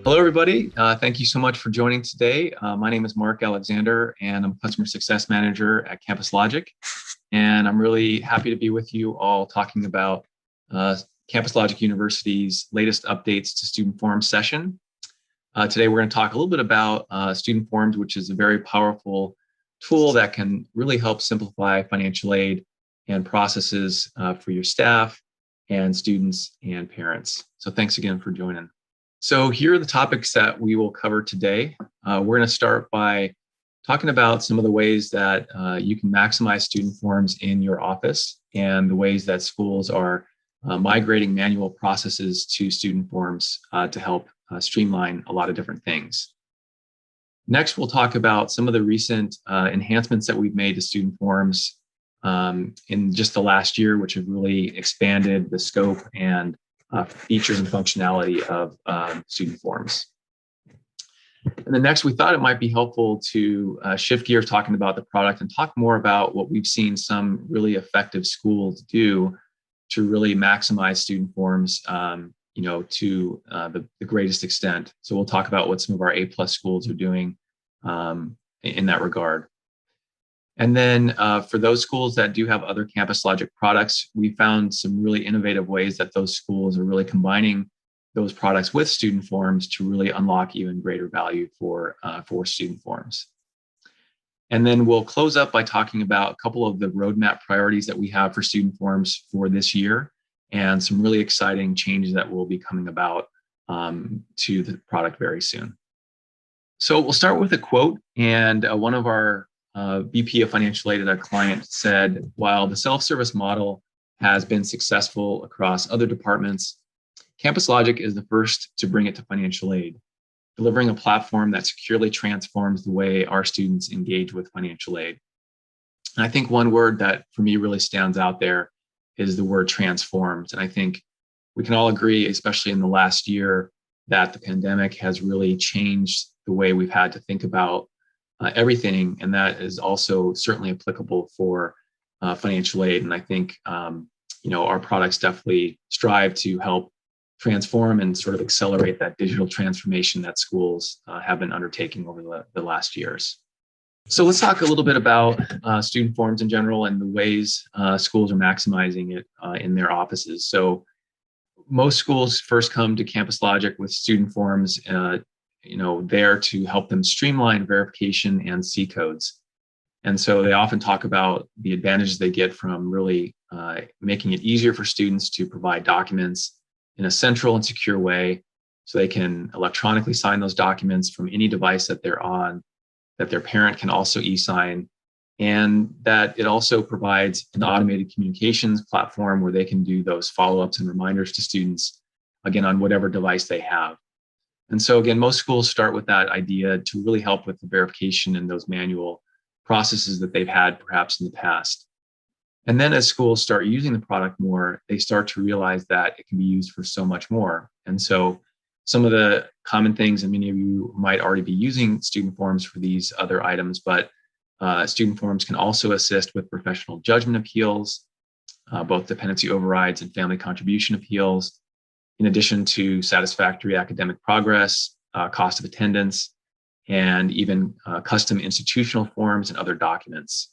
Hello, everybody. Thank you so much for joining today. My name is Mark Alexander, and I'm a Customer Success Manager at Campus Logic. And I'm really happy to be with you all talking about Campus Logic University's latest updates to StudentForms session. Today, we're going to talk a little bit about StudentForms, which is a very powerful tool that can really help simplify financial aid and processes for your staff and students and parents. So thanks again for joining. So here are the topics that we will cover today. We're going to start by talking about some of the ways that you can maximize StudentForms in your office and the ways that schools are migrating manual processes to StudentForms to help streamline a lot of different things. Next, we'll talk about some of the recent enhancements that we've made to StudentForms in just the last year, which have really expanded the scope and features and functionality of StudentForms. And then next, we thought it might be helpful to shift gears talking about the product and talk more about what we've seen some really effective schools do to really maximize StudentForms, to the greatest extent. So we'll talk about what some of our A+ schools are doing in that regard. And then for those schools that do have other Campus Logic products, we found some really innovative ways that those schools are really combining those products with StudentForms to really unlock even greater value for StudentForms. And then we'll close up by talking about a couple of the roadmap priorities that we have for StudentForms for this year and some really exciting changes that will be coming about to the product very soon. So we'll start with a quote, and one of our VP of Financial Aid at a client said, while the self-service model has been successful across other departments, Campus Logic is the first to bring it to financial aid, delivering a platform that securely transforms the way our students engage with financial aid. And I think one word that for me really stands out there is the word transformed. And I think we can all agree, especially in the last year, that the pandemic has really changed the way we've had to think about everything, and that is also certainly applicable for financial aid. And I think our products definitely strive to help transform and sort of accelerate that digital transformation that schools have been undertaking over the last years. So let's talk a little bit about StudentForms in general and the ways schools are maximizing it in their offices. So most schools first come to Campus Logic with StudentForms there to help them streamline verification and C codes. And so they often talk about the advantages they get from really making it easier for students to provide documents in a central and secure way so they can electronically sign those documents from any device that they're on, that their parent can also e-sign, and that it also provides an automated communications platform where they can do those follow-ups and reminders to students, again, on whatever device they have. And so again, most schools start with that idea to really help with the verification and those manual processes that they've had perhaps in the past. And then as schools start using the product more, they start to realize that it can be used for so much more. And so some of the common things, and many of you might already be using StudentForms for these other items, but StudentForms can also assist with professional judgment appeals, both dependency overrides and family contribution appeals, in addition to satisfactory academic progress, cost of attendance, and even custom institutional forms and other documents.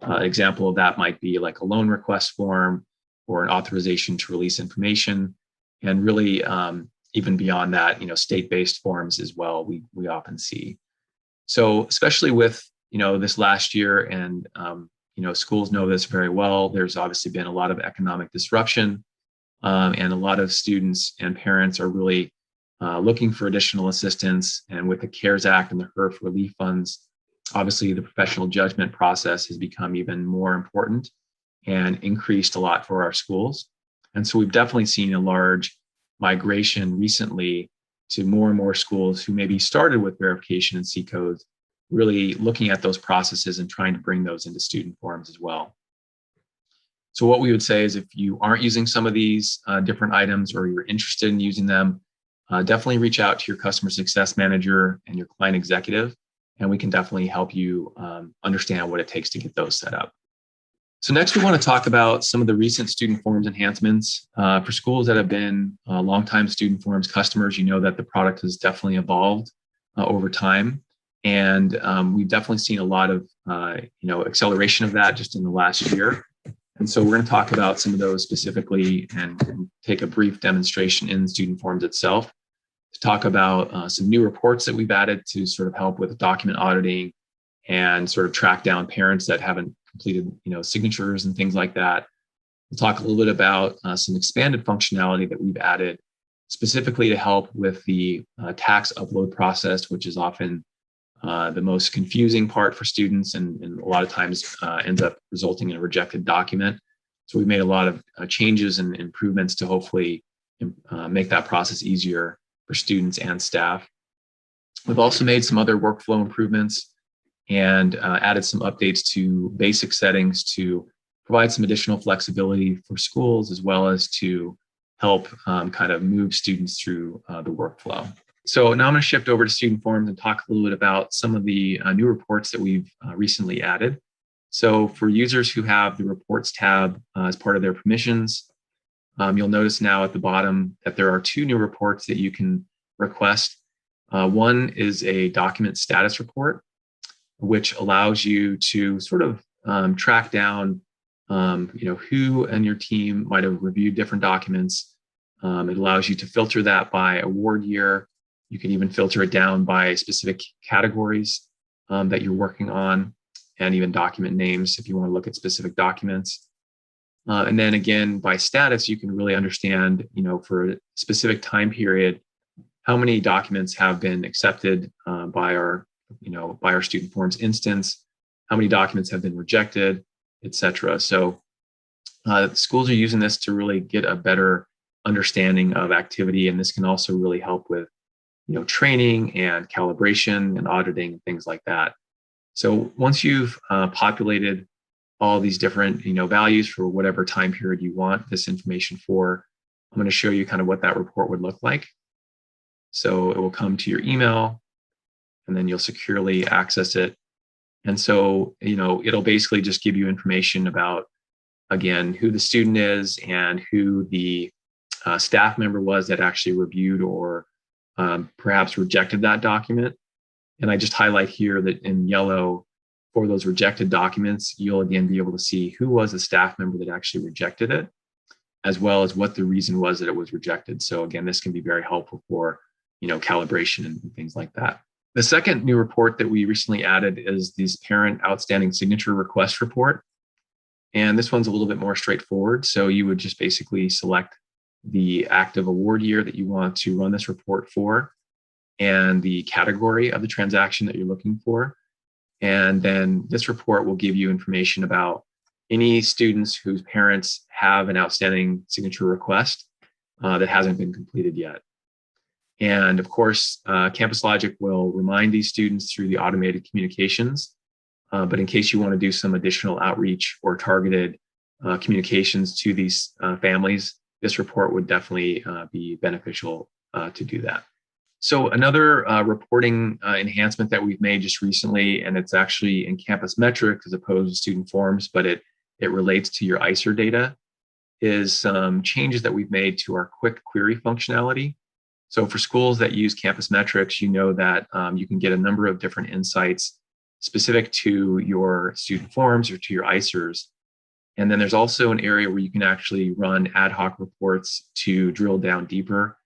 An example of that might be like a loan request form or an authorization to release information, and really even beyond that, state-based forms as well, we often see. So especially with this last year, and schools know this very well, there's obviously been a lot of economic disruption. And a lot of students and parents are really looking for additional assistance. And with the CARES Act and the HERF relief funds, obviously the professional judgment process has become even more important and increased a lot for our schools. And so we've definitely seen a large migration recently to more and more schools who maybe started with verification and C codes, really looking at those processes and trying to bring those into StudentForms as well. So what we would say is if you aren't using some of these different items or you're interested in using them, definitely reach out to your customer success manager and your client executive, and we can definitely help you understand what it takes to get those set up. So next, we want to talk about some of the recent StudentForms enhancements. For schools that have been longtime StudentForms customers, you know that the product has definitely evolved over time. And we've definitely seen a lot of acceleration of that just in the last year. And so we're going to talk about some of those specifically and take a brief demonstration in StudentForms itself to talk about some new reports that we've added to sort of help with document auditing and sort of track down parents that haven't completed, signatures and things like that. We'll talk a little bit about some expanded functionality that we've added specifically to help with the tax upload process, which is often the most confusing part for students and a lot of times ends up resulting in a rejected document. So we've made a lot of changes and improvements to hopefully make that process easier for students and staff. We've also made some other workflow improvements and added some updates to basic settings to provide some additional flexibility for schools, as well as to help kind of move students through the workflow. So now I'm going to shift over to StudentForms and talk a little bit about some of the new reports that we've recently added. So for users who have the Reports tab as part of their permissions, you'll notice now at the bottom that there are two new reports that you can request. One is a document status report, which allows you to sort of track down, who and your team might have reviewed different documents. It allows you to filter that by award year. You can even filter it down by specific categories that you're working on, and even document names if you want to look at specific documents. And then again, by status, you can really understand, for a specific time period, how many documents have been accepted by our StudentForms instance, how many documents have been rejected, et cetera. So schools are using this to really get a better understanding of activity. And this can also really help with, training and calibration and auditing and things like that. So once you've populated all these different, values for whatever time period you want this information for, I'm going to show you kind of what that report would look like. So it will come to your email, and then you'll securely access it. And so, it'll basically just give you information about, again, who the student is and who the staff member was that actually reviewed or perhaps rejected that document. And I just highlight here that in yellow, for those rejected documents, you'll again be able to see who was the staff member that actually rejected it, as well as what the reason was that it was rejected. So again, this can be very helpful for, calibration and things like that. The second new report that we recently added is this parent outstanding signature request report. And this one's a little bit more straightforward. So you would just basically select the active award year that you want to run this report for and the category of the transaction that you're looking for. And then this report will give you information about any students whose parents have an outstanding signature request that hasn't been completed yet. And of course, Campus Logic will remind these students through the automated communications. But in case you want to do some additional outreach or targeted communications to these families, this report would definitely be beneficial to do that. So another reporting enhancement that we've made just recently, and it's actually in Campus Metrics as opposed to StudentForms, but it relates to your ICER data, is some changes that we've made to our quick query functionality. So for schools that use Campus Metrics, you know that you can get a number of different insights specific to your StudentForms or to your ICERs. And then there's also an area where you can actually run ad hoc reports to drill down deeper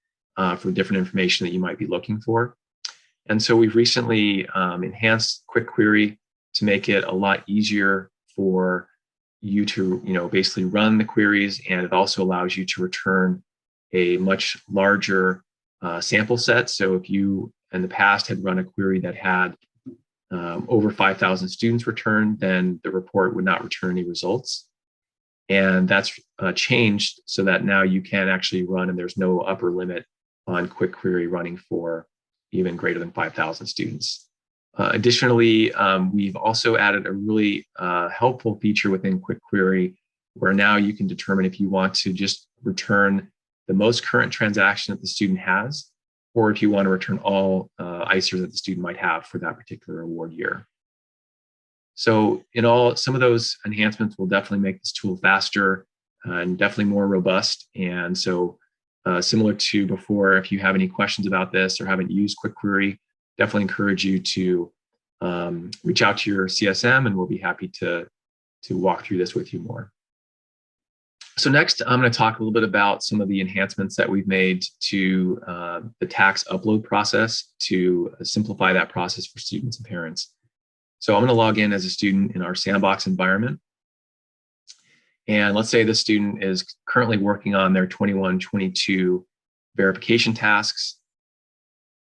for different information that you might be looking for. And so we've recently enhanced quick query to make it a lot easier for you to, basically run the queries. And it also allows you to return a much larger sample set. So if you in the past had run a query that had over 5,000 students returned, then the report would not return any results. And that's changed so that now you can actually run, and there's no upper limit on quick query running for even greater than 5,000 students. Additionally, we've also added a really helpful feature within quick query where now you can determine if you want to just return the most current transaction that the student has, or if you want to return all ICERs that the student might have for that particular award year. So some of those enhancements will definitely make this tool faster and definitely more robust. And so similar to before, if you have any questions about this or haven't used Quick Query, definitely encourage you to reach out to your CSM, and we'll be happy to walk through this with you more. So next, I'm going to talk a little bit about some of the enhancements that we've made to the tax upload process to simplify that process for students and parents. So I'm going to log in as a student in our sandbox environment. And let's say the student is currently working on their 21-22 verification tasks.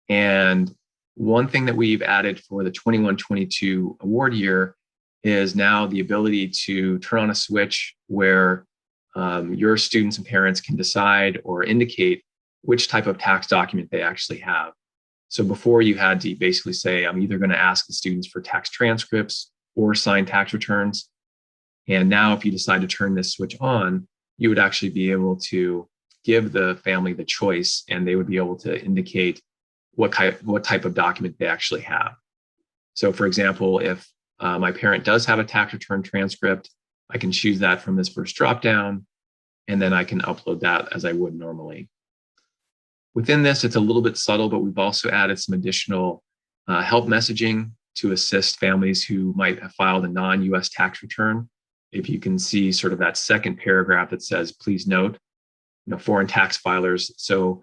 And one thing that we've added for the 21-22 award year is now the ability to turn on a switch where your students and parents can decide or indicate which type of tax document they actually have. So before, you had to basically say, I'm either going to ask the students for tax transcripts or signed tax returns. And now if you decide to turn this switch on, you would actually be able to give the family the choice, and they would be able to indicate what type of document they actually have. So for example, if my parent does have a tax return transcript, I can choose that from this first dropdown, and then I can upload that as I would normally. Within this, it's a little bit subtle, but we've also added some additional help messaging to assist families who might have filed a non-US tax return. If you can see sort of that second paragraph that says, please note, foreign tax filers. So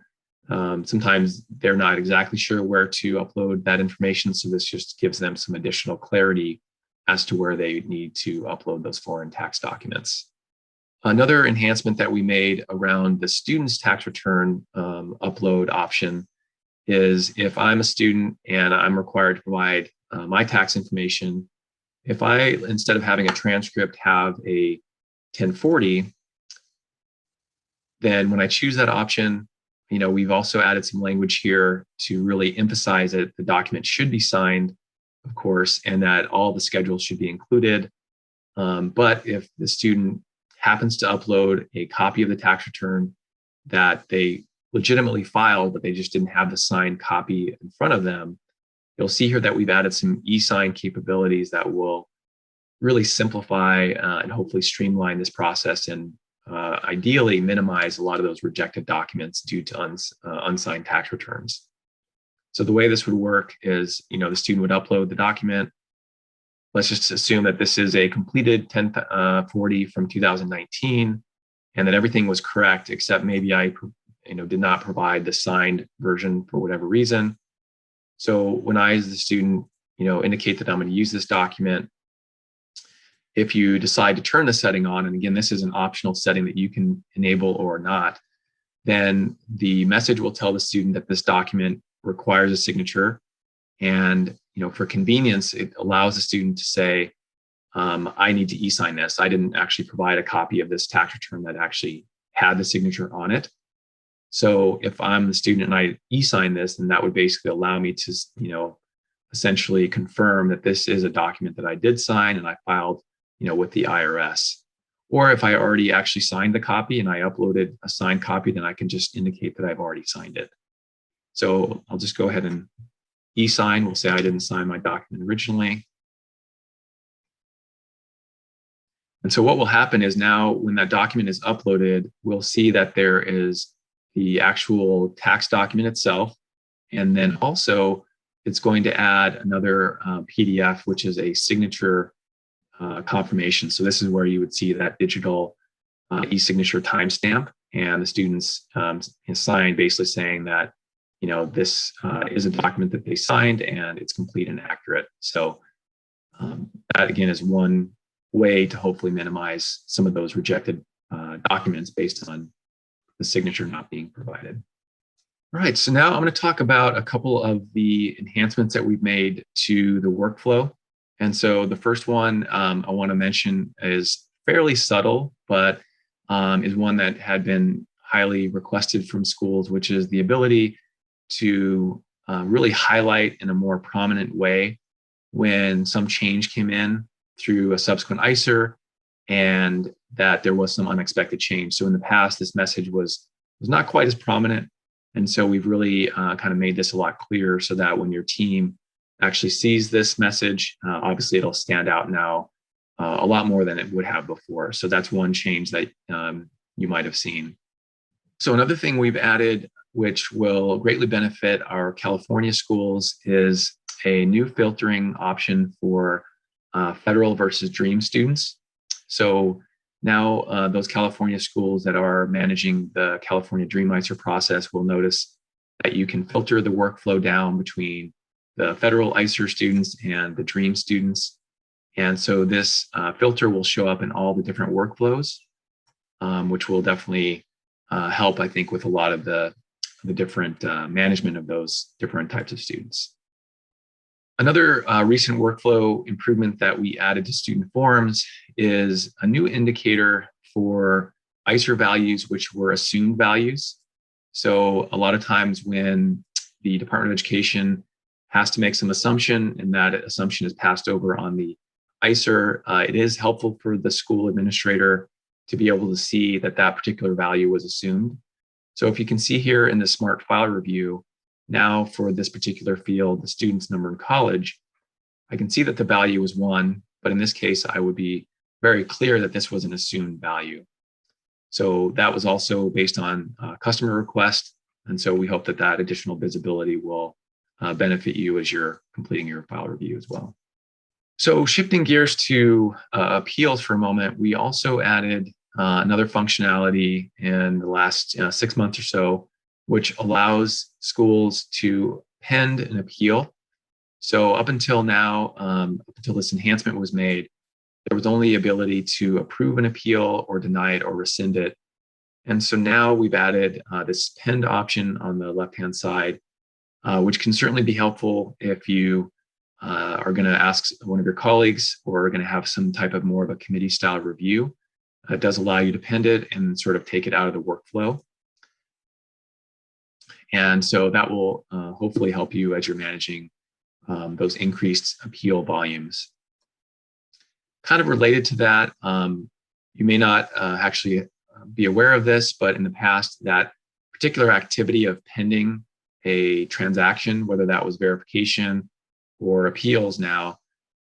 sometimes they're not exactly sure where to upload that information. So this just gives them some additional clarity as to where they need to upload those foreign tax documents. Another enhancement that we made around the student's tax return upload option is if I'm a student and I'm required to provide my tax information, if I, instead of having a transcript, have a 1040, then when I choose that option, we've also added some language here to really emphasize that the document should be signed, of course, and that all the schedules should be included. But if the student happens to upload a copy of the tax return that they legitimately filed, but they just didn't have the signed copy in front of them, you'll see here that we've added some e-sign capabilities that will really simplify and hopefully streamline this process and ideally minimize a lot of those rejected documents due to unsigned tax returns. So the way this would work is, the student would upload the document. Let's just assume that this is a completed 1040 from 2019 and that everything was correct, except maybe I did not provide the signed version for whatever reason. So when I, as the student, indicate that I'm going to use this document, if you decide to turn the setting on, and again, this is an optional setting that you can enable or not, then the message will tell the student that this document requires a signature. And for convenience, it allows the student to say, I need to e-sign this. I didn't actually provide a copy of this tax return that actually had the signature on it. So if I'm the student and I e-sign this, then that would basically allow me to, essentially confirm that this is a document that I did sign and I filed, with the IRS. Or if I already actually signed the copy and I uploaded a signed copy, then I can just indicate that I've already signed it. So I'll just go ahead and e-sign. We'll say I didn't sign my document originally. And so what will happen is now when that document is uploaded, we'll see that there is the actual tax document itself. And then also it's going to add another PDF, which is a signature confirmation. So this is where you would see that digital e-signature timestamp, and the students sign basically saying that, this is a document that they signed and it's complete and accurate. So that again is one way to hopefully minimize some of those rejected documents based on the signature not being provided. All right, so now I'm going to talk about a couple of the enhancements that we've made to the workflow. And so the first one I want to mention is fairly subtle, but is one that had been highly requested from schools, which is the ability to really highlight in a more prominent way when some change came in through a subsequent ICER and that there was some unexpected change. So in the past, this message was not quite as prominent. And so we've really kind of made this a lot clearer so that when your team actually sees this message, obviously it'll stand out now a lot more than it would have before. So that's one change that you might have seen. So another thing we've added, which will greatly benefit our California schools, is a new filtering option for federal versus DREAM students. So now those California schools that are managing the California Dream ICER process will notice that you can filter the workflow down between the federal ICER students and the DREAM students. And so this filter will show up in all the different workflows, which will definitely help, I think, with a lot of the different management of those different types of students. Another recent workflow improvement that we added to StudentForms is a new indicator for ICER values, which were assumed values. So a lot of times when the Department of Education has to make some assumption and that assumption is passed over on the ICER, it is helpful for the school administrator to be able to see that that particular value was assumed. So if you can see here in the Smart File Review, now for this particular field, the student's number in college, I can see that the value was 1, but in this case, I would be very clear that this was an assumed value. So that was also based on customer request. And so we hope that that additional visibility will benefit you as you're completing your file review as well. So shifting gears to appeals for a moment, we also added another functionality in the last 6 months or so, which allows schools to pend an appeal. So up until now, up until this enhancement was made, there was only ability to approve an appeal or deny it or rescind it. And so now we've added this pend option on the left-hand side, which can certainly be helpful if you are going to ask one of your colleagues or are going to have some type of more of a committee style review. It does allow you to pend it and sort of take it out of the workflow. And so that will hopefully help you as you're managing those increased appeal volumes. Kind of related to that, you may not actually be aware of this, but in the past, that particular activity of pending a transaction, whether that was verification or appeals now,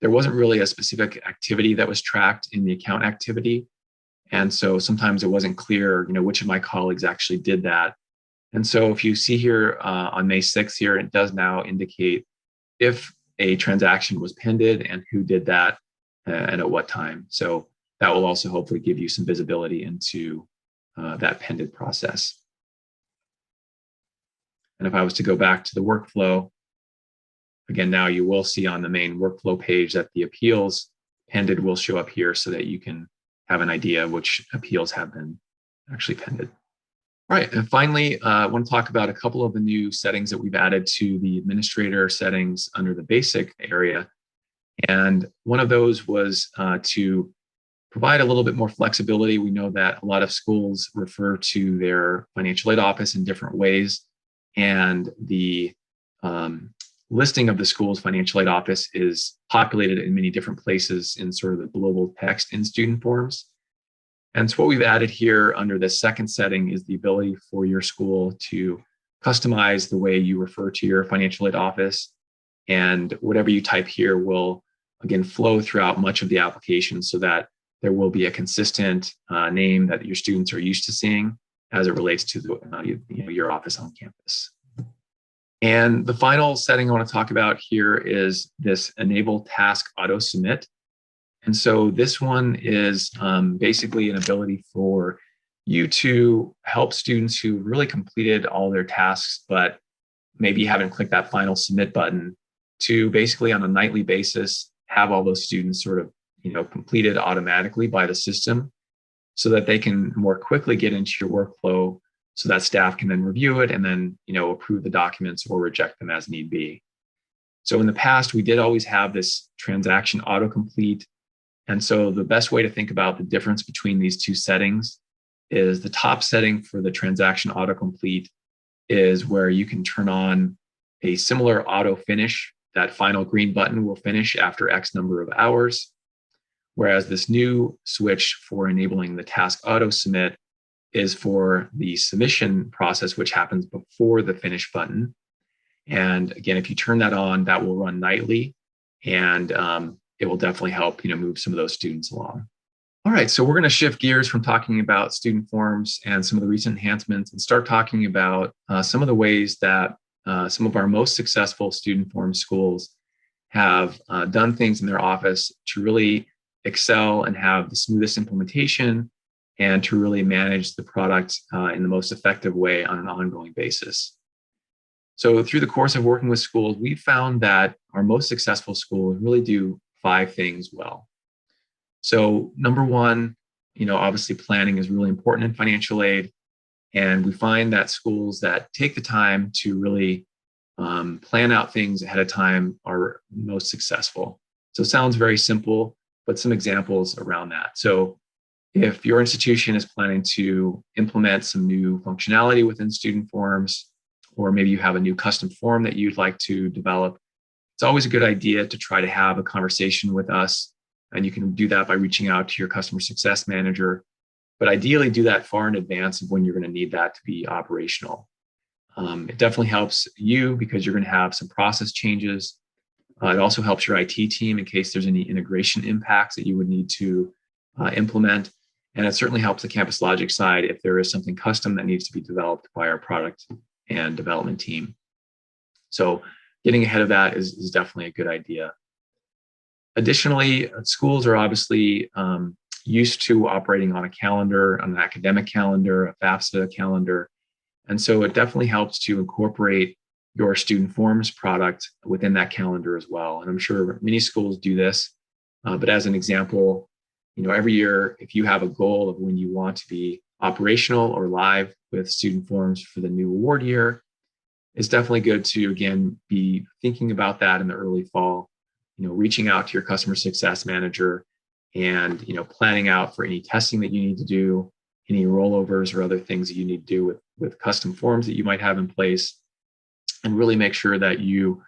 there wasn't really a specific activity that was tracked in the account activity. And so sometimes it wasn't clear, which of my colleagues actually did that. And so if you see here on May 6th here, it does now indicate if a transaction was pended and who did that and at what time. So that will also hopefully give you some visibility into that pended process. And if I was to go back to the workflow, again, now you will see on the main workflow page that the appeals pended will show up here so that you can have an idea which appeals have been actually pended. All right, and finally, I want to talk about a couple of the new settings that we've added to the administrator settings under the basic area. And one of those was to provide a little bit more flexibility. We know that a lot of schools refer to their financial aid office in different ways. And the listing of the school's financial aid office is populated in many different places in sort of the global text in StudentForms. And so what we've added here under this second setting is the ability for your school to customize the way you refer to your financial aid office. And whatever you type here will, again, flow throughout much of the application so that there will be a consistent name that your students are used to seeing as it relates to the, your office on campus. And the final setting I want to talk about here is this enable task auto submit. And so this one is basically an ability for you to help students who really completed all their tasks, but maybe haven't clicked that final submit button, to basically on a nightly basis have all those students sort of completed automatically by the system so that they can more quickly get into your workflow so that staff can then review it and then approve the documents or reject them as need be. So in the past, we did always have this transaction autocomplete. And so the best way to think about the difference between these two settings is the top setting for the transaction autocomplete is where you can turn on a similar auto finish. That final green button will finish after X number of hours. Whereas this new switch for enabling the task auto submit is for the submission process, which happens before the finish button. And again, if you turn that on, that will run nightly, and it will definitely help move some of those students along. All right, so we're going to shift gears from talking about student forms and some of the recent enhancements and start talking about some of the ways that some of our most successful student form schools have done things in their office to really excel and have the smoothest implementation and to really manage the product in the most effective way on an ongoing basis. So through the course of working with schools, we've found that our most successful schools really do 5 things well. So number one, obviously planning is really important in financial aid. And we find that schools that take the time to really plan out things ahead of time are most successful. So it sounds very simple, but some examples around that. So if your institution is planning to implement some new functionality within student forms, or maybe you have a new custom form that you'd like to develop, it's always a good idea to try to have a conversation with us. And you can do that by reaching out to your customer success manager. But ideally, do that far in advance of when you're going to need that to be operational. It definitely helps you because you're going to have some process changes. It also helps your IT team in case there's any integration impacts that you would need to implement. And it certainly helps the Campus Logic side if there is something custom that needs to be developed by our product and development team. So getting ahead of that is definitely a good idea. Additionally, schools are obviously used to operating on a calendar, on an academic calendar, a FAFSA calendar. And so it definitely helps to incorporate your student forms product within that calendar as well. And I'm sure many schools do this, but as an example, every year, if you have a goal of when you want to be operational or live with student forms for the new award year, it's definitely good to, again, be thinking about that in the early fall, reaching out to your customer success manager and, planning out for any testing that you need to do, any rollovers or other things that you need to do with custom forms that you might have in place, and really make sure that you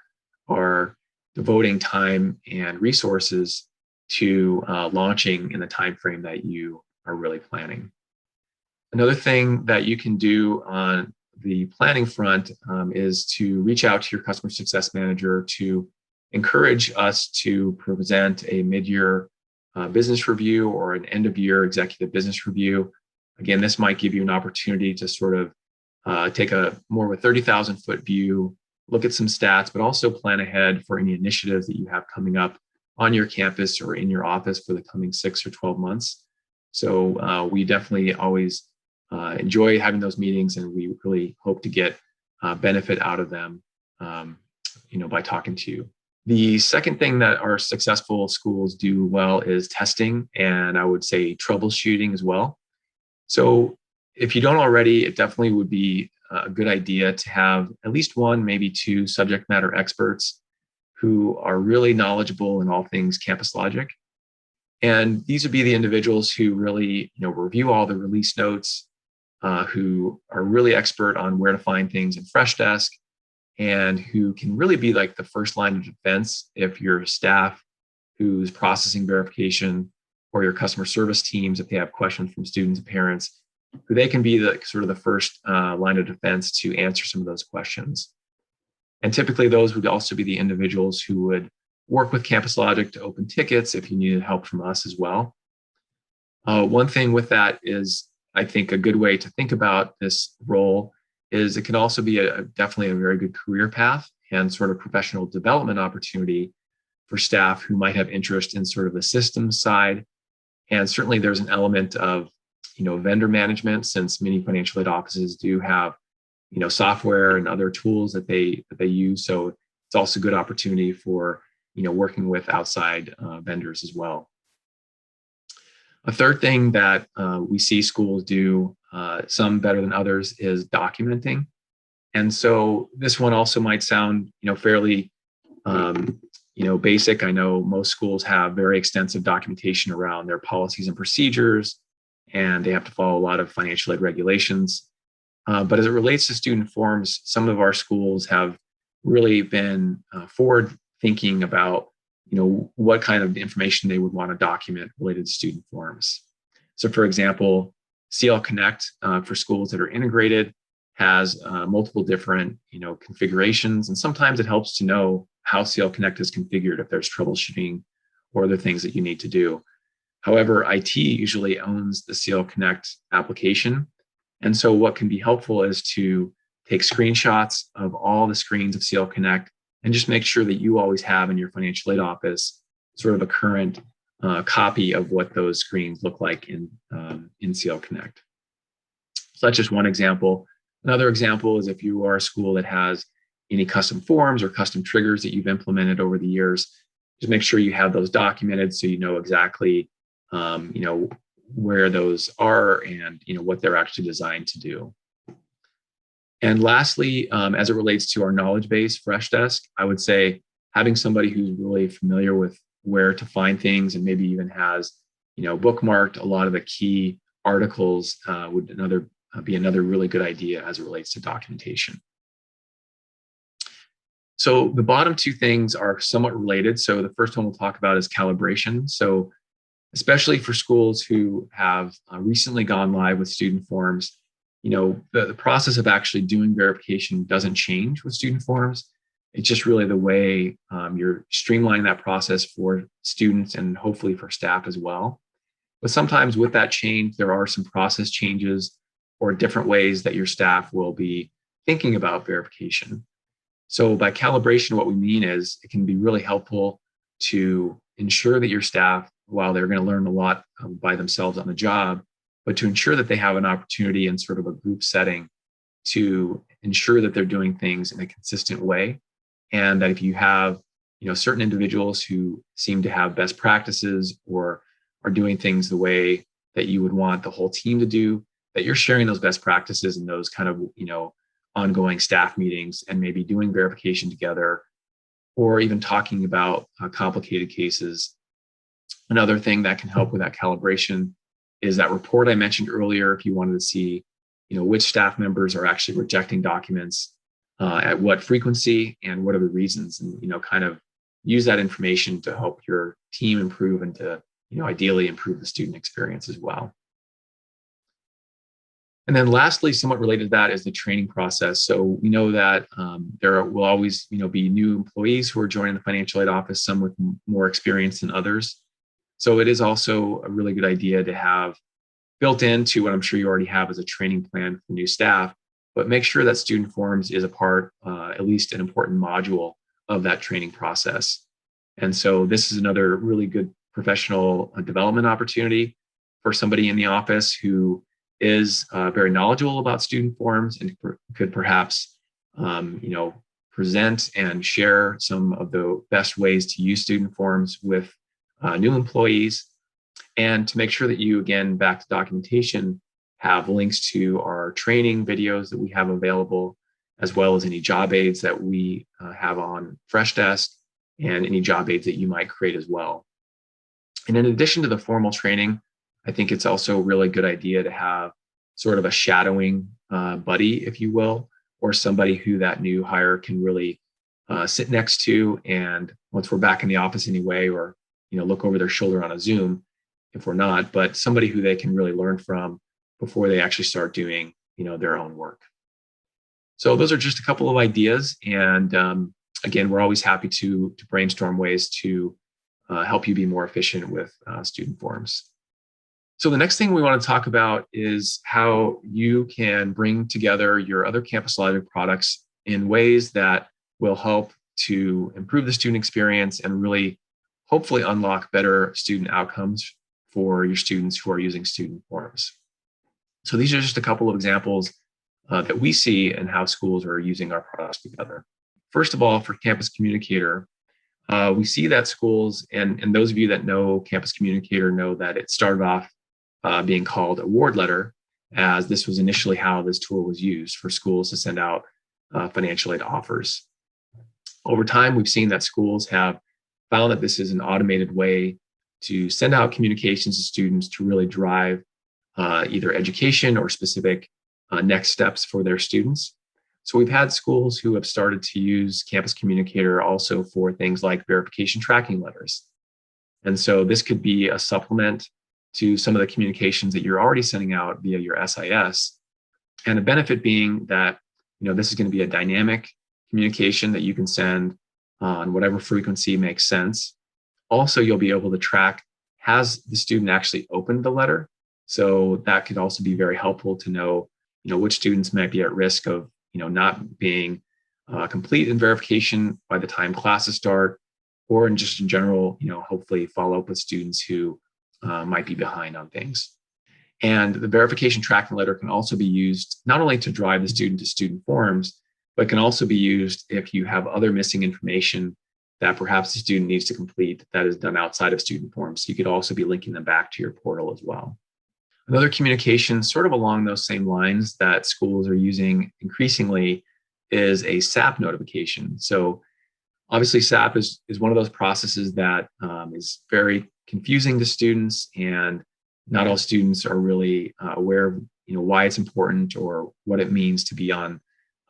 are devoting time and resources to launching in the time frame that you are really planning. Another thing that you can do on the planning front is to reach out to your customer success manager to encourage us to present a mid-year business review or an end-of-year executive business review. Again, this might give you an opportunity to sort of take a more of a 30,000-foot view, look at some stats, but also plan ahead for any initiatives that you have coming up on your campus or in your office for the coming 6 or 12 months. So we definitely always enjoy having those meetings, and we really hope to get benefit out of them, by talking to you. The second thing that our successful schools do well is testing, and I would say troubleshooting as well. So if you don't already, it definitely would be a good idea to have at least one, maybe 2 subject matter experts who are really knowledgeable in all things Campus Logic. And these would be the individuals who really, review all the release notes, who are really expert on where to find things in Freshdesk, and who can really be like the first line of defense if your staff who's processing verification, or your customer service teams, if they have questions from students and parents, who they can be the sort of the first line of defense to answer some of those questions. And typically those would also be the individuals who would work with Campus Logic to open tickets if you needed help from us as well. One thing with that is, I think a good way to think about this role is it can also be definitely a very good career path and sort of professional development opportunity for staff who might have interest in sort of the systems side. And certainly there's an element of, vendor management, since many financial aid offices do have, software and other tools that they use. So it's also a good opportunity for, working with outside vendors as well. A third thing that we see schools do, some better than others, is documenting. And so this one also might sound, fairly, basic. I know most schools have very extensive documentation around their policies and procedures, and they have to follow a lot of financial aid regulations. But as it relates to student forms, some of our schools have really been forward thinking about, what kind of information they would want to document related to student forms. So for example, CL Connect for schools that are integrated has multiple different, configurations, and sometimes it helps to know how CL Connect is configured if there's troubleshooting or other things that you need to do. However, IT usually owns the CL Connect application, and so what can be helpful is to take screenshots of all the screens of CL Connect and just make sure that you always have in your financial aid office sort of a current copy of what those screens look like in CL Connect. So that's just one example. Another example is if you are a school that has any custom forms or custom triggers that you've implemented over the years, just make sure you have those documented so you know exactly where those are and what they're actually designed to do. And lastly, as it relates to our knowledge base, Freshdesk, I would say having somebody who's really familiar with where to find things and maybe even has bookmarked a lot of the key articles would be another really good idea as it relates to documentation. So the bottom two things are somewhat related. So the first one we'll talk about is calibration. So especially for schools who have recently gone live with StudentForms, the process of actually doing verification doesn't change with StudentForms. It's just really the way you're streamlining that process for students and hopefully for staff as well. But sometimes with that change, there are some process changes or different ways that your staff will be thinking about verification. So by calibration, what we mean is it can be really helpful to ensure that your staff, while they're going to learn a lot by themselves on the job, but to ensure that they have an opportunity in sort of a group setting to ensure that they're doing things in a consistent way. And that if you have, certain individuals who seem to have best practices or are doing things the way that you would want the whole team to do, that you're sharing those best practices in those kind of, ongoing staff meetings and maybe doing verification together or even talking about complicated cases. Another thing that can help with that calibration is that report I mentioned earlier. If you wanted to see, which staff members are actually rejecting documents, at what frequency, and what are the reasons, and kind of use that information to help your team improve and to ideally improve the student experience as well. And then lastly, somewhat related to that is the training process. So we know that there will always be new employees who are joining the financial aid office, some with more experience than others. So it is also a really good idea to have built into what I'm sure you already have as a training plan for new staff, but make sure that StudentForms is a part, at least an important module of that training process. And so this is another really good professional development opportunity for somebody in the office who is very knowledgeable about StudentForms and could perhaps, present and share some of the best ways to use StudentForms with new employees, and to make sure that you, again, back to documentation, have links to our training videos that we have available, as well as any job aids that we have on Freshdesk and any job aids that you might create as well. And in addition to the formal training, I think it's also a really good idea to have sort of a shadowing buddy, if you will, or somebody who that new hire can really sit next to. And once we're back in the office anyway, or look over their shoulder on a Zoom, if we're not, but somebody who they can really learn from before they actually start doing their own work. So those are just a couple of ideas. And again, we're always happy to brainstorm ways to help you be more efficient with StudentForms. So the next thing we want to talk about is how you can bring together your other Campus Logic products in ways that will help to improve the student experience and really hopefully unlock better student outcomes for your students who are using StudentForms. So these are just a couple of examples that we see in how schools are using our products together. First of all, for Campus Communicator, we see that schools, and those of you that know Campus Communicator know that it started off being called Award Letter, as this was initially how this tool was used for schools to send out financial aid offers. Over time, we've seen that schools have found that this is an automated way to send out communications to students to really drive either education or specific next steps for their students. So we've had schools who have started to use Campus Communicator also for things like verification tracking letters. And so this could be a supplement to some of the communications that you're already sending out via your SIS, And the benefit being that, this is going to be a dynamic communication that you can send on whatever frequency makes sense. Also, you'll be able to track, has the student actually opened the letter? So that could also be very helpful to know, which students might be at risk of, not being complete in verification by the time classes start, or in general, hopefully follow up with students who might be behind on things. And the verification tracking letter can also be used not only to drive the student to StudentForms, but can also be used if you have other missing information that perhaps the student needs to complete that is done outside of StudentForms. So you could also be linking them back to your portal as well. Another communication sort of along those same lines that schools are using increasingly is a SAP notification. So obviously SAP is one of those processes that is very confusing to students, and not all students are really aware of why it's important or what it means to be on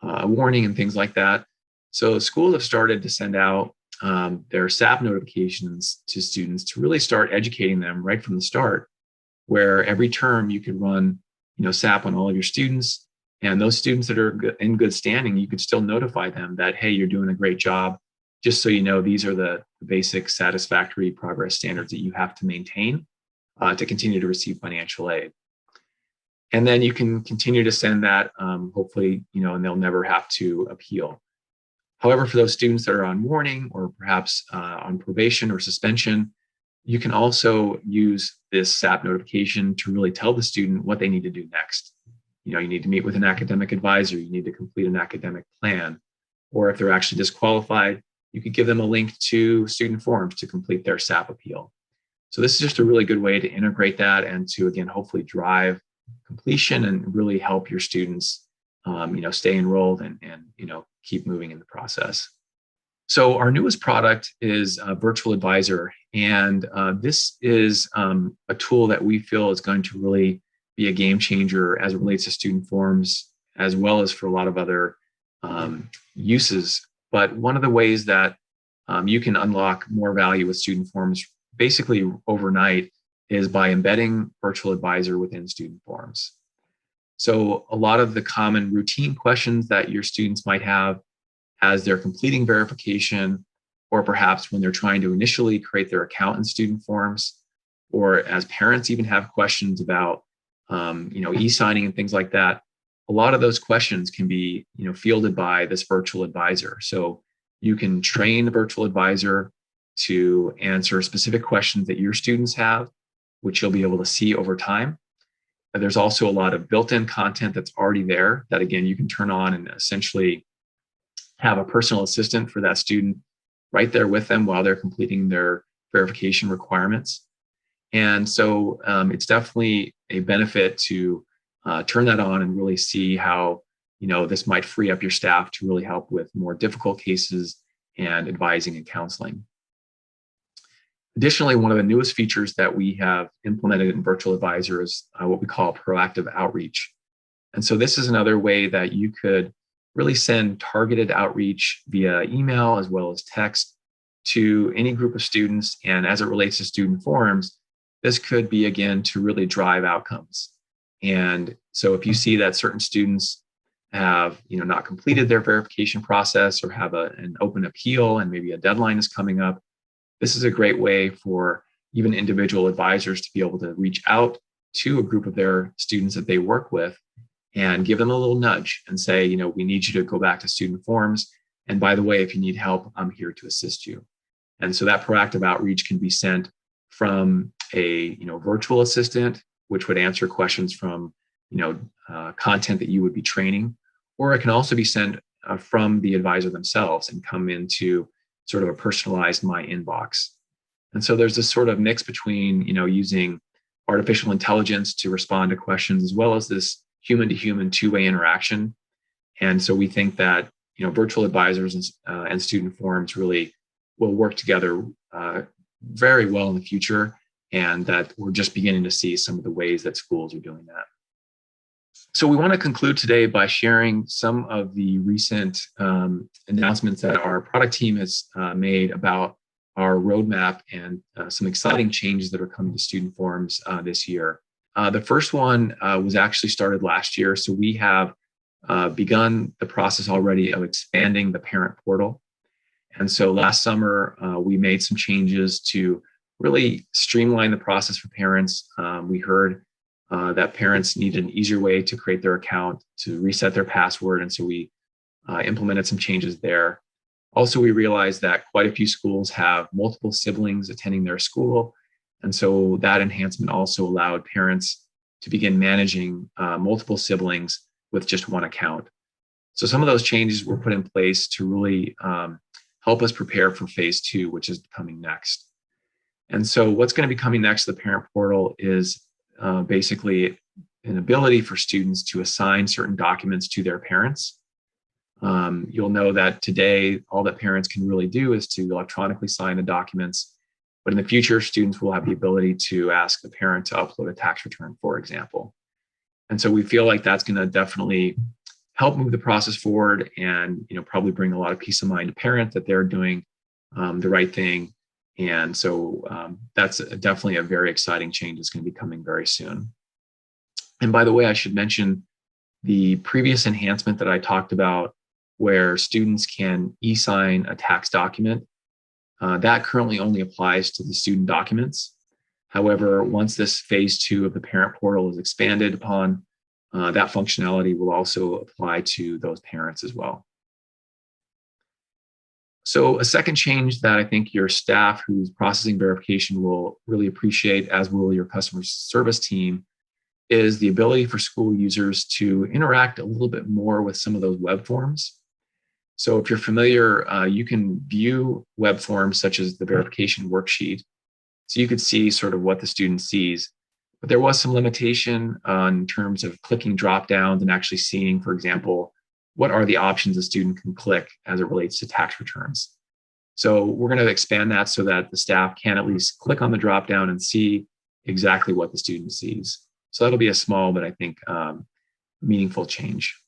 a warning and things like that. So schools have started to send out their SAP notifications to students to really start educating them right from the start, where every term you could run SAP on all of your students, and those students that are in good standing, you could still notify them that, hey, you're doing a great job. Just so you know, these are the basic satisfactory progress standards that you have to maintain to continue to receive financial aid. And then you can continue to send that, hopefully, and they'll never have to appeal. However, for those students that are on warning or perhaps on probation or suspension, you can also use this SAP notification to really tell the student what they need to do next. You need to meet with an academic advisor, you need to complete an academic plan, or if they're actually disqualified, you could give them a link to StudentForms to complete their SAP appeal. So this is just a really good way to integrate that and to, again, hopefully drive completion and really help your students, stay enrolled and keep moving in the process. So our newest product is Virtual Advisor, and this is a tool that we feel is going to really be a game changer as it relates to StudentForms, as well as for a lot of other uses. But one of the ways that you can unlock more value with StudentForms basically overnight is by embedding Virtual Advisor within StudentForms. So a lot of the common routine questions that your students might have as they're completing verification, or perhaps when they're trying to initially create their account in StudentForms, or as parents even have questions about e-signing and things like that, a lot of those questions can be fielded by this Virtual Advisor. So you can train the Virtual Advisor to answer specific questions that your students have, which you'll be able to see over time. And there's also a lot of built-in content that's already there that, again, you can turn on and essentially have a personal assistant for that student right there with them while they're completing their verification requirements. And so it's definitely a benefit to turn that on and really see how this might free up your staff to really help with more difficult cases and advising and counseling. Additionally, one of the newest features that we have implemented in Virtual Advisor is what we call proactive outreach. And so this is another way that you could really send targeted outreach via email as well as text to any group of students. And as it relates to StudentForms, this could be, again, to really drive outcomes. And so if you see that certain students have not completed their verification process or have an open appeal and maybe a deadline is coming up, this is a great way for even individual advisors to be able to reach out to a group of their students that they work with and give them a little nudge and say, we need you to go back to StudentForms. And by the way, if you need help, I'm here to assist you. And so that proactive outreach can be sent from a virtual assistant, which would answer questions from content that you would be training, or it can also be sent from the advisor themselves and come into sort of a personalized My Inbox. And so there's this sort of mix between using artificial intelligence to respond to questions as well as this human-to-human two-way interaction. And so we think that virtual advisors and StudentForms really will work together very well in the future, and that we're just beginning to see some of the ways that schools are doing that. So we want to conclude today by sharing some of the recent announcements that our product team has made about our roadmap and some exciting changes that are coming to StudentForms this year. The first one was actually started last year. So we have begun the process already of expanding the parent portal. And so last summer, we made some changes to really streamline the process for parents. We heard that parents needed an easier way to create their account, to reset their password. And so we implemented some changes there. Also, we realized that quite a few schools have multiple siblings attending their school. And so that enhancement also allowed parents to begin managing multiple siblings with just one account. So some of those changes were put in place to really help us prepare for phase 2, which is coming next. And so what's going to be coming next to the parent portal is basically an ability for students to assign certain documents to their parents. You'll know that today, all that parents can really do is to electronically sign the documents. But in the future, students will have the ability to ask the parent to upload a tax return, for example. And so we feel like that's going to definitely help move the process forward and probably bring a lot of peace of mind to parents that they're doing the right thing. And so that's definitely a very exciting change that's going to be coming very soon. And by the way, I should mention the previous enhancement that I talked about where students can e-sign a tax document. That currently only applies to the student documents. However, once this phase 2 of the parent portal is expanded upon, that functionality will also apply to those parents as well. So a second change that I think your staff who's processing verification will really appreciate, as will your customer service team, is the ability for school users to interact a little bit more with some of those web forms. So if you're familiar, you can view web forms such as the verification worksheet. So you could see sort of what the student sees. But there was some limitation in terms of clicking drop downs and actually seeing, for example, what are the options a student can click as it relates to tax returns. So we're going to expand that so that the staff can at least click on the drop down and see exactly what the student sees. So that'll be a small, but I think meaningful change.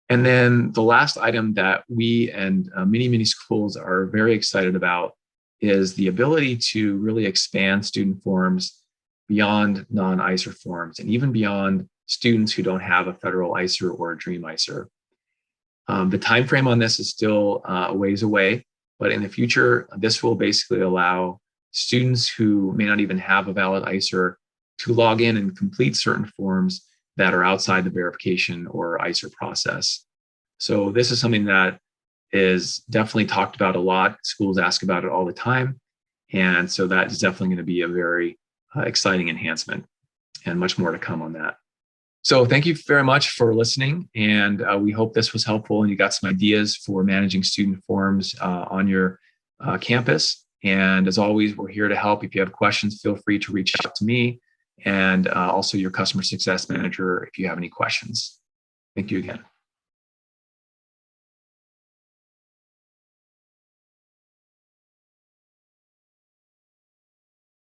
And then the last item that we and many schools are very excited about is the ability to really expand student forms beyond non-ICER forms and even beyond students who don't have a federal ICER or a Dream ICER. The time frame on this is still a ways away, but in the future, this will basically allow students who may not even have a valid ICER to log in and complete certain forms that are outside the verification or ICER process. So this is something that is definitely talked about a lot. Schools ask about it all the time. And so that is definitely going to be a very exciting enhancement and much more to come on that. So thank you very much for listening. And we hope this was helpful and you got some ideas for managing student forms on your campus. And as always, we're here to help. If you have questions, feel free to reach out to me and also your customer success manager if you have any questions. Thank you again.